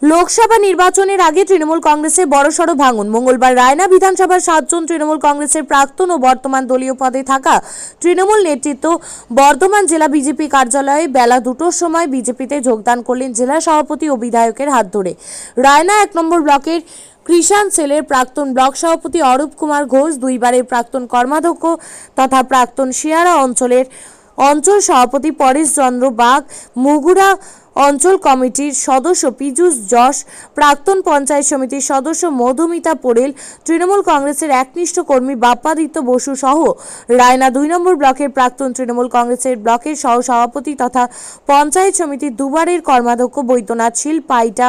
লোকসভা নির্বাচনের আগে তৃণমূল কংগ্রেসের বড়সড় ভাঙন। মঙ্গলবার রায়না বিধানসভার 7 জন তৃণমূল কংগ্রেসের প্রাক্তন ও বর্তমান দলীয় পদে থাকা তৃণমূল নেতৃত্ব বর্ধমান জেলা বিজেপি কার্যালয়ে বেলা 2টোর সময় বিজেপিতে যোগদান করলেন জেলা সভাপতি ও বিধায়কের হাত ধরে। রায়না 1 নম্বর ব্লকের কৃষাণ সেলের প্রাক্তন ব্লক সভাপতি অরূপ কুমার ঘোষ, দুইবারের প্রাক্তন কর্মাধ্যক্ষ তথা প্রাক্তন শিয়ারা অঞ্চলের অঞ্চল সভাপতি পরেশ চন্দ্র বাগ, মুগুরা অঞ্চল কমিটির সদস্য পীযূষ যশ, প্রাক্তন পঞ্চায়েত সমিতির সদস্য মধুমিতা পোড়েল, তৃণমূল কংগ্রেসের একনিষ্ঠ কর্মী বাপ্পাদিত্য বসু সহ রায়না 2 নম্বর ব্লকের প্রাক্তন তৃণমূল কংগ্রেসের ব্লকের সহ সভাপতি তথা পঞ্চায়েত সমিতির দুবারের কর্মাধ্যক্ষ বৈদ্যনাথ শীল, পাইটা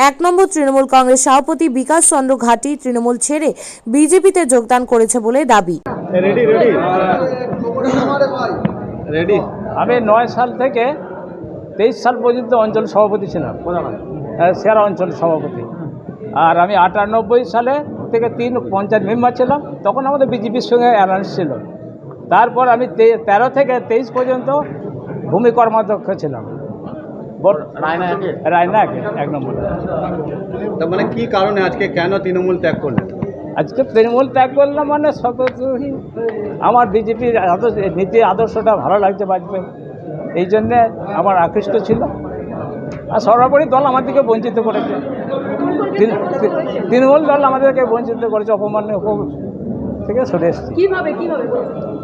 1 নম্বর তৃণমূল কংগ্রেস সভাপতি বিকাশ চন্দ্র ঘাটি তৃণমূল ছেড়ে বিজেপিতে যোগদান করেছে বলে দাবি। আমি 9 সাল থেকে 23 সাল পর্যন্ত অঞ্চল সভাপতি ছিলাম, সেরা অঞ্চল সভাপতি। আর আমি 98 সালে থেকে 3 পঞ্চায়েত মেম্বার ছিলাম, তখন আমাদের বিজেপির সঙ্গে অ্যালায়েন্স ছিল। তারপর আমি 13 থেকে 23 পর্যন্ত ভূমি কর্মাধ্যক্ষ ছিলাম রায়না 1 নম্বর। তার মানে কি কারণে আজকে কেন তৃণমূল ত্যাগ করলেন? আজকে তৃণমূল ত্যাগ করলাম মানে আমার বিজেপির নীতি আদর্শটা ভালো লাগছে বাজপেয়ী, এই জন্যে আমার আকৃষ্ট ছিল। আর সর্বোপরি দল আমাদেরকে বঞ্চিত করেছে, তৃণমূল দল আমাদেরকে বঞ্চিত করেছে, অপমানের থেকে সরে এসেছি।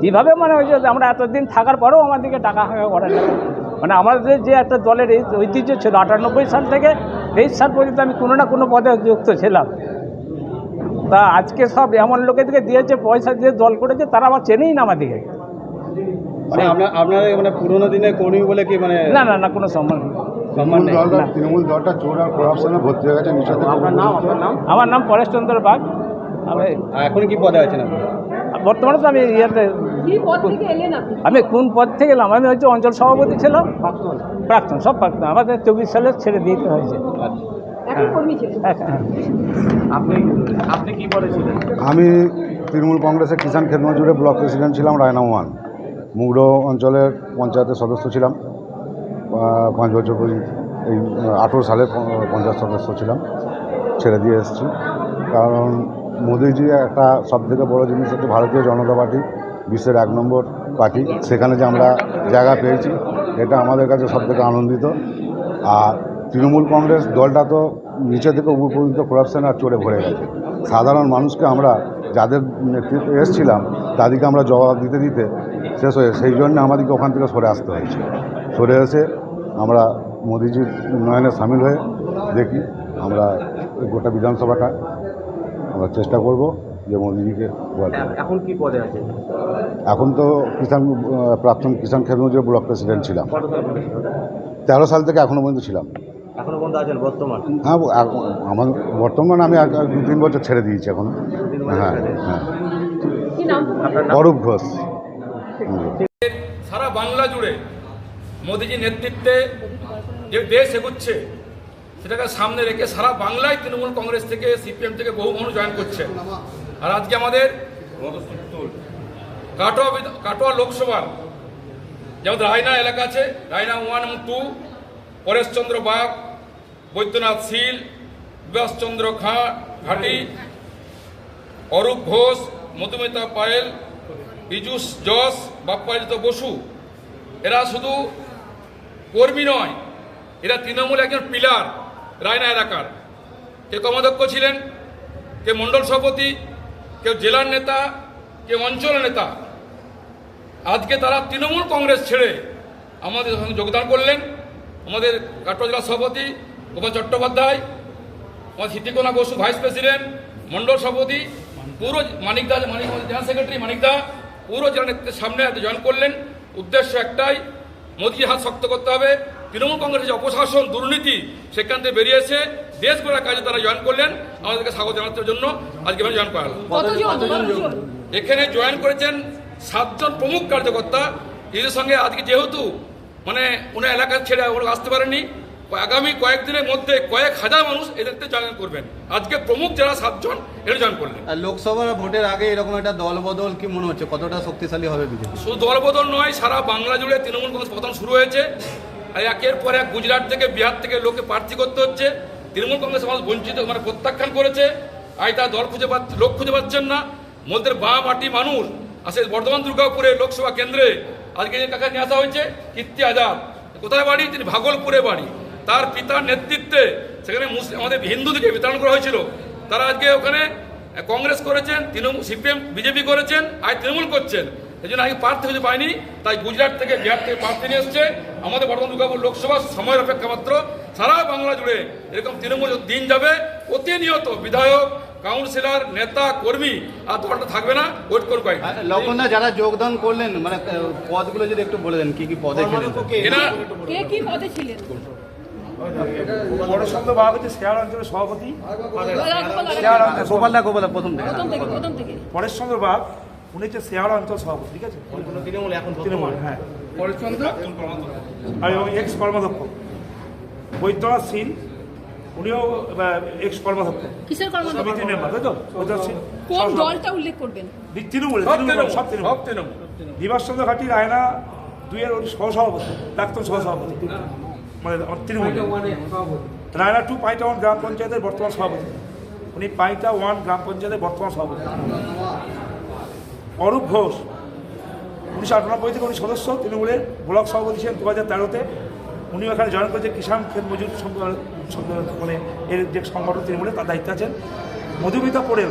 কীভাবে মানে ওই যে আমরা এতদিন থাকার পরেও আমাদেরকে টাকা হাঁকা করে না। মানে আমাদের যে একটা দলের ঐতিহ্য ছিল, 98 সাল থেকে 23 সাল পর্যন্ত আমি কোনো না কোনো পদে যুক্ত ছিলাম। তা আজকে সব এমন লোকেদেরকে দিয়েছে, পয়সা দিয়ে দল করেছে, তারা আবার চেনেই না আমাদেরকে। মানে আপনার মানে পুরোনো দিনের কর্মী বলে কি মানে না কোনো সম্মান নেই। তৃণমূল দলটা চোর আর করাপশনে ভর্তি হয়ে গেছে। আমার নাম পরেশ চন্দ্র বাগ। আমি এখন কি পদে আছেন আপনি? বর্তমানে তো আমি আমি কোন পদ থেকে এলাম? আমি হচ্ছে অঞ্চল সভাপতি ছিলাম, প্রাক্তন সব প্রাক্তন। আমাদের 24 সালে ছেড়ে দিতে হয়েছে। আপনি কি করেছিলেন? আমি তৃণমূল কংগ্রেসের কিষাণ ক্ষেত মজুরে ব্লক প্রেসিডেন্ট ছিলাম, রায়না 1 মুগড়ো অঞ্চলের পঞ্চায়েতের সদস্য ছিলাম 5 বছর পর্যন্ত। এই 18 সালে পঞ্চায়েত সদস্য ছিলাম, ছেড়ে দিয়ে এসেছি। কারণ মোদিজি একটা সবথেকে বড় জিনিস হচ্ছে ভারতীয় জনতা পার্টি বিশ্বের 1 নম্বর পার্টি, সেখানে যে আমরা জায়গা পেয়েছি এটা আমাদের কাছে সবথেকে আনন্দিত। আর তৃণমূল কংগ্রেস দলটা তো নিচে থেকে উপর পর্যন্ত করাপশন আর চোরে ভরে গেছে। সাধারণ মানুষকে আমরা যাদের নেতৃত্বে এসেছিলাম তাদেরকে আমরা জবাব দিতে দিতে শেষ হয়ে, সেই জন্য আমাদেরকে ওখান থেকে সরে আসতে হয়েছে। সরে এসে আমরা মোদিজির উন্নয়নে সামিল হয়ে দেখি আমরা গোটা বিধানসভাটা আমরা চেষ্টা করব যে মোদিজিকে বলব। এখন কি পদে আছে? এখন তো প্রাক্তন কিষাণ ক্ষেত মজুরে ব্লক প্রেসিডেন্ট ছিলাম, 13 সাল থেকে এখনও পর্যন্ত ছিলাম। এখনো পর্যন্ত আছেন বর্তমান? হ্যাঁ, আমার বর্তমানে আমি 2-3 বছর ছেড়ে দিয়েছি এখন। হ্যাঁ, অরূপ ঘোষ। সারা বাংলা জুড়ে মোদিজির নেতৃত্বে যে দেশ এগুচ্ছে সেটাকে সামনে রেখে সারা বাংলায় তৃণমূল কংগ্রেস থেকে, সিপিএম থেকে বহু মানুষ জয়েন করছে। আর আজকে আমাদের কাটোয়া লোকসভার যেমন রায়না এলাকা আছে, রায়না 1 এবং 2, পরেশ চন্দ্র বাগ, বৈদ্যনাথ শীল, বিকাশ চন্দ্র ঘাটি, অরূপ ঘোষ, মধুমিতা পায়েল, পীযূষ যশ, বাপ্পাদিত্য বসু, এরা শুধু কর্মী নয়, এরা তৃণমূল একজন পিলার রায়না এলাকার। কেউ কর্মাধ্যক্ষ ছিলেন, কেউ মণ্ডল সভাপতি, কেউ জেলার নেতা, কেউ অঞ্চলের নেতা। আজকে তারা তৃণমূল কংগ্রেস ছেড়ে আমাদের সঙ্গে যোগদান করলেন। আমাদের কাটোয়া জেলা সভাপতি গোপাল চট্টোপাধ্যায়, আমাদের সিদ্দিকোনা বসু ভাইস প্রেসিডেন্ট, মণ্ডল সভাপতি, পুরো মানিকদা জেনারেল সেক্রেটারি মানিকদা, পুরো জেলা নেতৃত্বের সামনে জয়েন করলেন। উদ্দেশ্য একটাই, মোদির হাত শক্ত করতে হবে। তৃণমূল কংগ্রেসের যে অপশাসন, দুর্নীতি, সেখান থেকে বেরিয়ে এসে দেশ গড়ার কাজে তারা জয়েন করলেন। আমাদেরকে স্বাগত জানানোর জন্য আজকে এখানে জয়েন করা হলো। এখানে জয়েন করেছেন 7 জন প্রমুখ কার্যকর্তা। এদের সঙ্গে আজকে যেহেতু মানে ওনার এলাকা ছেড়ে ওরা আসতে পারেননি, আগামী কয়েকদিনের মধ্যে কয়েক হাজার মানুষ এদেরকে জয়েন করবেন। আজকে প্রমুখ যারা 7 জন এরা জয়েন করলেন। লোকসভা ভোটের আগে এরকম একটা দলবদল কি মনে হচ্ছে, কতটা শক্তিশালী হবে বিজেপি? শুধু দলবদল নয়, সারা বাংলা জুড়ে তৃণমূল কংগ্রেস পতন শুরু হয়েছে। আর একের পর এক গুজরাট থেকে, বিহার থেকে লোকে প্রার্থী করতে হচ্ছে। তৃণমূল কংগ্রেস মানুষ বঞ্চিত মানে প্রত্যাখ্যান করেছে। আজ তারা লোক খুঁজে পাচ্ছেন না। মধ্যে বাঁ মাটি মানুষ আসে বর্ধমান দুর্গাপুরে লোকসভা কেন্দ্রে আজকে যে কাকা নিয়ে আসা হয়েছে কীর্তি আজাদ, কোথায় বাড়ি? তিনি ভাগলপুরে বাড়ি। তার পিতার নেতৃত্বে সেখানে আমাদের হিন্দুদেরকে বিতরণ করা হয়েছিল। তারা আজকে ওখানে কংগ্রেস করেছেন, তৃণমূল সিপিএম বিজেপি করেছেন, আজ তৃণমূল করছেন। এই জন্য আগে প্রার্থী খুঁজে পায়নি, তাই গুজরাট থেকে বিহার থেকে প্রার্থী নিয়ে এসছে। আমাদের বর্ধমান দুর্গাপুর লোকসভা সময়ের অপেক্ষা মাত্র। সারা বাংলা জুড়ে এরকম তৃণমূল দিন যাবে, প্রতিনিয়ত বিধায়ক, কাউন্সিলর, নেতা, কর্মী আর দলটা থাকবে না। ওয়েট করুন কয়েক লক্ষণদা যারা যোগদান করলেন মানে পদগুলো যদি একটু বলে দেন কি কি পদে ছিলেন? কে কি পদে ছিলেন? পরেশচন্দ্র বাগ হচ্ছে শেয়ার অঞ্চলের সভাপতি। গোপালদা প্রথম থেকে পরেশচন্দ্র বাগ উনি হচ্ছে শেয়ার অঞ্চল সভাপতি, ঠিক আছে? তৃণমূল, হ্যাঁ। আর এক্স কর্মাধ্যক্ষ বৈদ্যনাথ সিং, উনিও এক্স কর্মাধ্যক্ষ, কিসের কর্মকর্তা? সমিতির মেম্বার, তাই তো? বৈদ্যনাথ সিং কোন দলটা উল্লেখ করবেন? তৃণমূল, সব তৃণমূল। বিভাসচন্দ্র ঘাটি রায়না 2-এর সহসভাপতি, প্রাক্তন সহসভাপতি, মানে তৃণমূল। রায়না 2 পাইটা 1 গ্রাম পঞ্চায়েতের বর্তমান সভাপতি, উনি পাইটা 1 গ্রাম পঞ্চায়েতের বর্তমান সভাপতি। অরূপ ঘোষ 1998 থেকে উনি সদস্য, তৃণমূলের ব্লক সভাপতি ছিলেন 2013-তে। উনিও এখানে জয়েন করেছে কিষাণ ক্ষেত মজুর মানে এর যে সংগঠন তৃণমূলের, তার দায়িত্বে আছেন। মধুমিতা পোড়েল,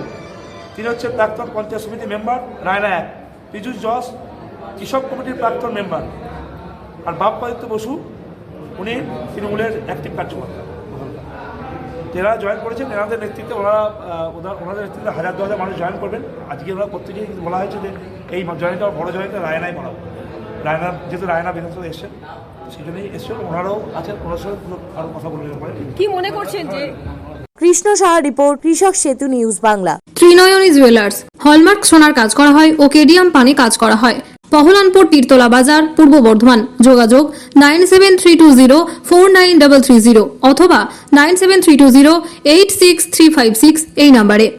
তিনি হচ্ছে প্রাক্তন পঞ্চায়েত সমিতি মেম্বার, রায়না 1। পীযুষ জস কৃষক কমিটির প্রাক্তন মেম্বার। আর বাপ্পাদিত্য বসু, উনি তৃণমূলের অ্যাক্টিভ কার্যকর্তা। যারা জয়েন করেছেন এনাদের নেতৃত্বে ওনাদের নেতৃত্বে 1000-2000 মানুষ জয়েন করবেন। আজকে ওরা করতে গিয়ে বলা হয়েছে যে এই জয়েনটা বড় জয়েনটা রায়নাই বাড়াবো। রায়না যেহেতু রায়না বিধানসভা এসছেন, সেই জন্যই এসছেন। ওনারাও আছেন, ওনার সঙ্গে আরও কথা বলে কি মনে করছেন যে? কৃষ্ণ সাহা রিপোর্ট, কৃষক সেতু news Bangla. Trinayani jewellers hallmark সোনার কাজ করা হয় ও কেডিয়াম পানি কাজ করা হয়। পহলানপুর তীরতলা বাজার, পূর্ব বর্ধমান। যোগাযোগ 9732049330 অথবা 9732086356 এই নম্বরে।